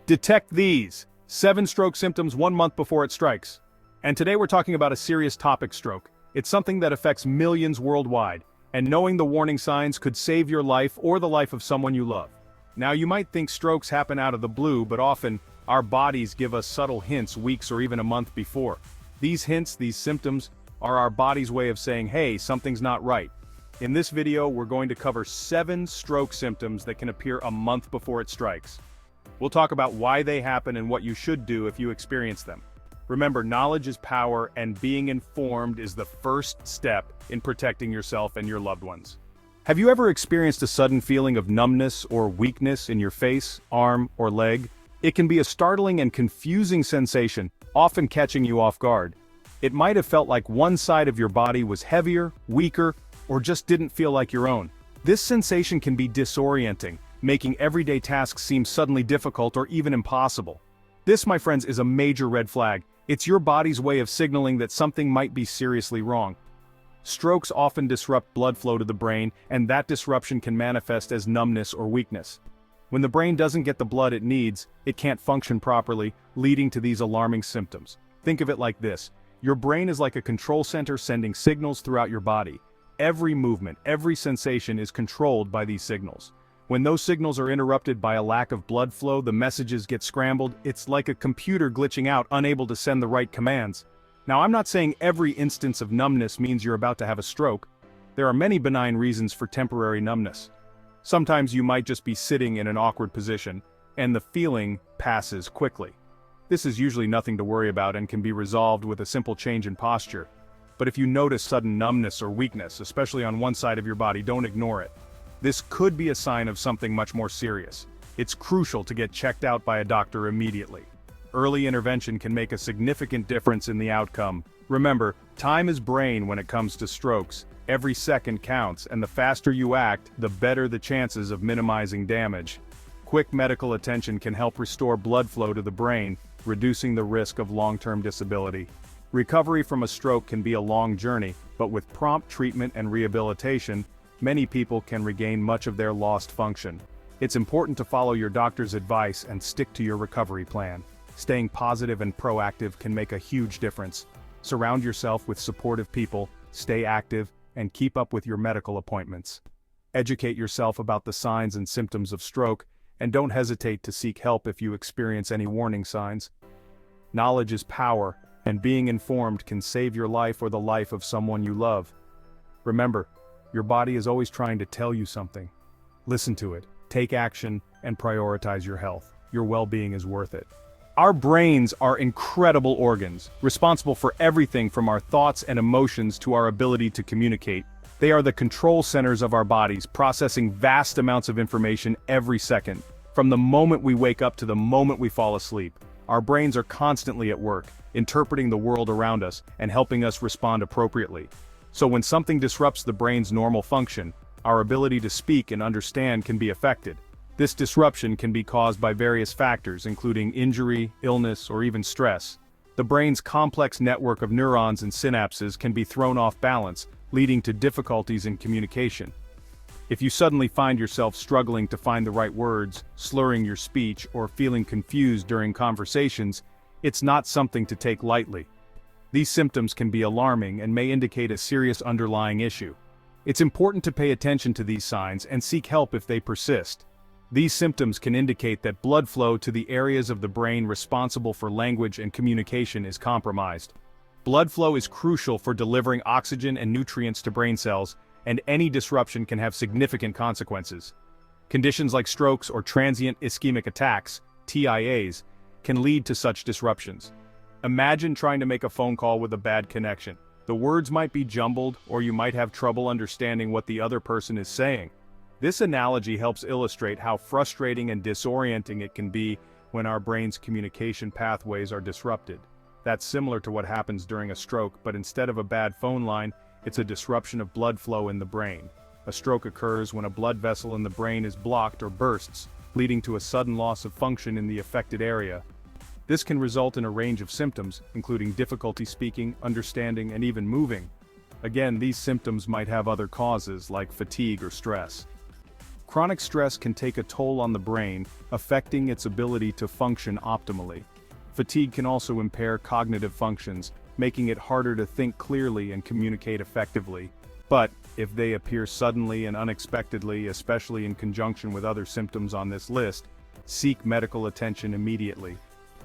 Detect these 7 stroke symptoms 1 month before it strikes. And today we're talking about a serious topic: stroke. It's something that affects millions worldwide, and knowing the warning signs could save your life or the life of someone you love. Now you might think strokes happen out of the blue, but often, our bodies give us subtle hints weeks or even a month before. These hints, these symptoms, are our body's way of saying, hey, something's not right. In this video, we're going to cover 7 stroke symptoms that can appear a month before it strikes. We'll talk about why they happen and what you should do if you experience them. Remember, knowledge is power, and being informed is the first step in protecting yourself and your loved ones. Have you ever experienced a sudden feeling of numbness or weakness in your face, arm, or leg? It can be a startling and confusing sensation, often catching you off guard. It might have felt like one side of your body was heavier, weaker, or just didn't feel like your own. This sensation can be disorienting, making everyday tasks seem suddenly difficult or even impossible. This, my friends, is a major red flag. It's your body's way of signaling that something might be seriously wrong. Strokes often disrupt blood flow to the brain, and that disruption can manifest as numbness or weakness. When the brain doesn't get the blood it needs, it can't function properly, leading to these alarming symptoms. Think of it like this: your brain is like a control center sending signals throughout your body. Every movement, every sensation is controlled by these signals. When those signals are interrupted by a lack of blood flow, the messages get scrambled. It's like a computer glitching out, unable to send the right commands. Now, I'm not saying every instance of numbness means you're about to have a stroke. There are many benign reasons for temporary numbness. Sometimes you might just be sitting in an awkward position, and the feeling passes quickly. This is usually nothing to worry about and can be resolved with a simple change in posture. But if you notice sudden numbness or weakness, especially on one side of your body, don't ignore it. This could be a sign of something much more serious. It's crucial to get checked out by a doctor immediately. Early intervention can make a significant difference in the outcome. Remember, time is brain when it comes to strokes. Every second counts, and the faster you act, the better the chances of minimizing damage. Quick medical attention can help restore blood flow to the brain, reducing the risk of long-term disability. Recovery from a stroke can be a long journey, but with prompt treatment and rehabilitation, many people can regain much of their lost function. It's important to follow your doctor's advice and stick to your recovery plan. Staying positive and proactive can make a huge difference. Surround yourself with supportive people, stay active, and keep up with your medical appointments. Educate yourself about the signs and symptoms of stroke, and don't hesitate to seek help if you experience any warning signs. Knowledge is power, and being informed can save your life or the life of someone you love. Remember, your body is always trying to tell you something. Listen to it, take action, and prioritize your health. Your well-being is worth it. Our brains are incredible organs, responsible for everything from our thoughts and emotions to our ability to communicate. They are the control centers of our bodies, processing vast amounts of information every second. From the moment we wake up to the moment we fall asleep, our brains are constantly at work, interpreting the world around us and helping us respond appropriately. So when something disrupts the brain's normal function, our ability to speak and understand can be affected. This disruption can be caused by various factors, including injury, illness, or even stress. The brain's complex network of neurons and synapses can be thrown off balance, leading to difficulties in communication. If you suddenly find yourself struggling to find the right words, slurring your speech, or feeling confused during conversations, it's not something to take lightly. These symptoms can be alarming and may indicate a serious underlying issue. It's important to pay attention to these signs and seek help if they persist. These symptoms can indicate that blood flow to the areas of the brain responsible for language and communication is compromised. Blood flow is crucial for delivering oxygen and nutrients to brain cells, and any disruption can have significant consequences. Conditions like strokes or transient ischemic attacks, TIAs, can lead to such disruptions. Imagine trying to make a phone call with a bad connection. The words might be jumbled, or you might have trouble understanding what the other person is saying. This analogy helps illustrate how frustrating and disorienting it can be when our brain's communication pathways are disrupted. That's similar to what happens during a stroke, but instead of a bad phone line, it's a disruption of blood flow in the brain. A stroke occurs when a blood vessel in the brain is blocked or bursts, leading to a sudden loss of function in the affected area. This can result in a range of symptoms, including difficulty speaking, understanding, and even moving. Again, these symptoms might have other causes like fatigue or stress. Chronic stress can take a toll on the brain, affecting its ability to function optimally. Fatigue can also impair cognitive functions, making it harder to think clearly and communicate effectively. But, if they appear suddenly and unexpectedly, especially in conjunction with other symptoms on this list, seek medical attention immediately.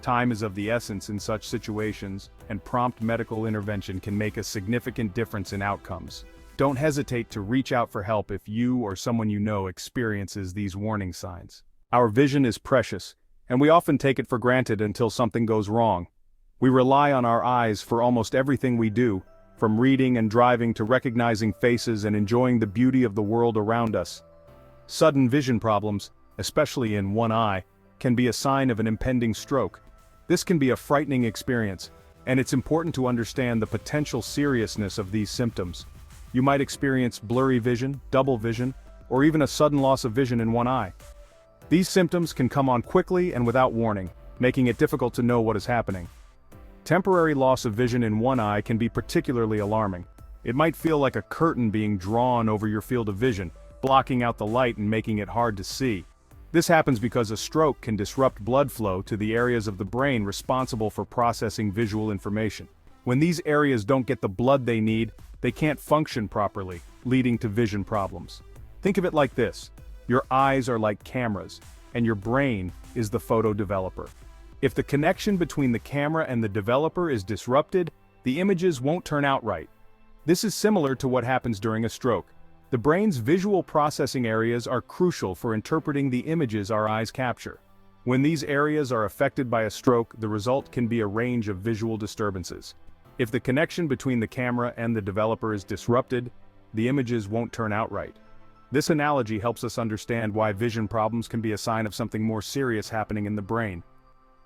Time is of the essence in such situations, and prompt medical intervention can make a significant difference in outcomes. Don't hesitate to reach out for help if you or someone you know experiences these warning signs. Our vision is precious, and we often take it for granted until something goes wrong. We rely on our eyes for almost everything we do, from reading and driving to recognizing faces and enjoying the beauty of the world around us. Sudden vision problems, especially in one eye, can be a sign of an impending stroke. This can be a frightening experience, and it's important to understand the potential seriousness of these symptoms. You might experience blurry vision, double vision, or even a sudden loss of vision in one eye. These symptoms can come on quickly and without warning, making it difficult to know what is happening. Temporary loss of vision in one eye can be particularly alarming. It might feel like a curtain being drawn over your field of vision, blocking out the light and making it hard to see. This happens because a stroke can disrupt blood flow to the areas of the brain responsible for processing visual information. When these areas don't get the blood they need, they can't function properly, leading to vision problems. Think of it like this: your eyes are like cameras, and your brain is the photo developer. If the connection between the camera and the developer is disrupted, the images won't turn out right. This is similar to what happens during a stroke. The brain's visual processing areas are crucial for interpreting the images our eyes capture. When these areas are affected by a stroke, the result can be a range of visual disturbances. If the connection between the camera and the developer is disrupted, the images won't turn out right. This analogy helps us understand why vision problems can be a sign of something more serious happening in the brain.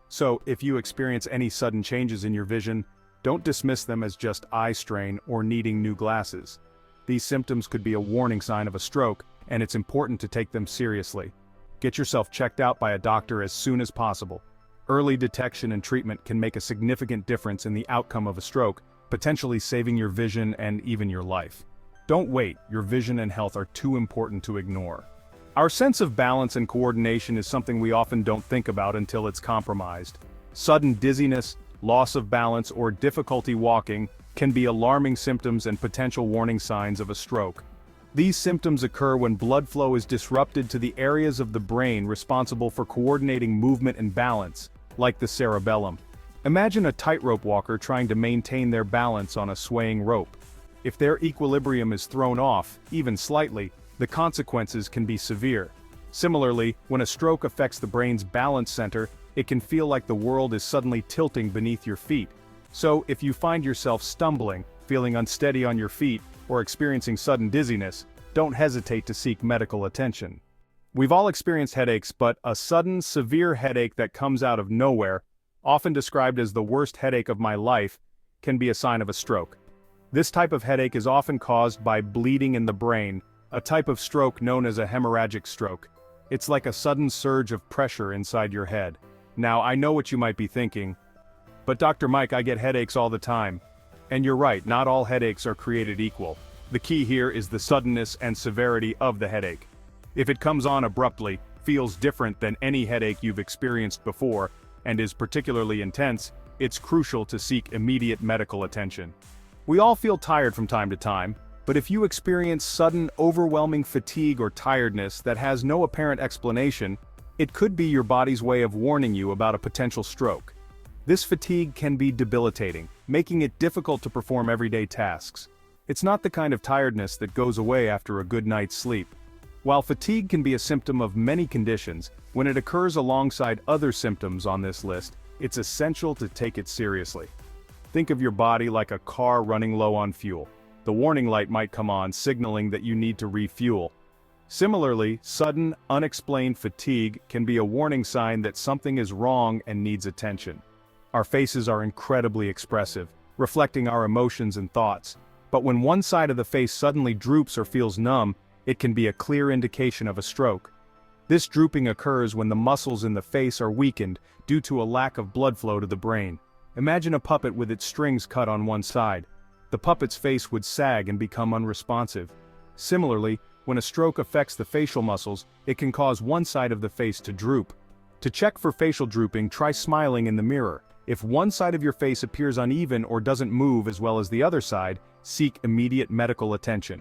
So, if you experience any sudden changes in your vision, don't dismiss them as just eye strain or needing new glasses. These symptoms could be a warning sign of a stroke, and it's important to take them seriously. Get yourself checked out by a doctor as soon as possible. Early detection and treatment can make a significant difference in the outcome of a stroke, potentially saving your vision and even your life. Don't wait, your vision and health are too important to ignore. Our sense of balance and coordination is something we often don't think about until it's compromised. Sudden dizziness, loss of balance, or difficulty walking can be alarming symptoms and potential warning signs of a stroke. These symptoms occur when blood flow is disrupted to the areas of the brain responsible for coordinating movement and balance, like the cerebellum. Imagine a tightrope walker trying to maintain their balance on a swaying rope. If their equilibrium is thrown off, even slightly, the consequences can be severe. Similarly, when a stroke affects the brain's balance center, it can feel like the world is suddenly tilting beneath your feet. So, if you find yourself stumbling, feeling unsteady on your feet, or experiencing sudden dizziness, don't hesitate to seek medical attention. We've all experienced headaches, but a sudden, severe headache that comes out of nowhere, often described as the worst headache of my life, can be a sign of a stroke. This type of headache is often caused by bleeding in the brain, a type of stroke known as a hemorrhagic stroke. It's like a sudden surge of pressure inside your head. Now, I know what you might be thinking, but Dr. Mike, I get headaches all the time. And you're right, not all headaches are created equal. The key here is the suddenness and severity of the headache. If it comes on abruptly, feels different than any headache you've experienced before, and is particularly intense, it's crucial to seek immediate medical attention. We all feel tired from time to time, but if you experience sudden, overwhelming fatigue or tiredness that has no apparent explanation, it could be your body's way of warning you about a potential stroke. This fatigue can be debilitating, making it difficult to perform everyday tasks. It's not the kind of tiredness that goes away after a good night's sleep. While fatigue can be a symptom of many conditions, when it occurs alongside other symptoms on this list, it's essential to take it seriously. Think of your body like a car running low on fuel. The warning light might come on, signaling that you need to refuel. Similarly, sudden, unexplained fatigue can be a warning sign that something is wrong and needs attention. Our faces are incredibly expressive, reflecting our emotions and thoughts. But when one side of the face suddenly droops or feels numb, it can be a clear indication of a stroke. This drooping occurs when the muscles in the face are weakened due to a lack of blood flow to the brain. Imagine a puppet with its strings cut on one side. The puppet's face would sag and become unresponsive. Similarly, When a stroke affects the facial muscles, it can cause one side of the face to droop. To check for facial drooping, try smiling in the mirror. If one side of your face appears uneven or doesn't move as well as the other side, seek immediate medical attention.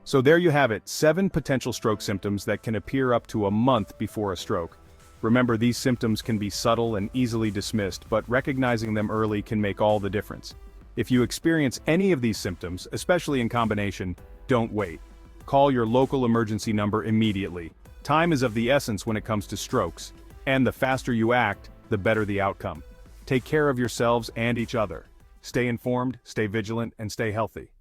So there you have it, 7 potential stroke symptoms that can appear up to a month before a stroke. Remember, these symptoms can be subtle and easily dismissed, but recognizing them early can make all the difference. If you experience any of these symptoms, especially in combination, don't wait. Call your local emergency number immediately. Time is of the essence when it comes to strokes, and the faster you act, the better the outcome. Take care of yourselves and each other. Stay informed, stay vigilant, and stay healthy.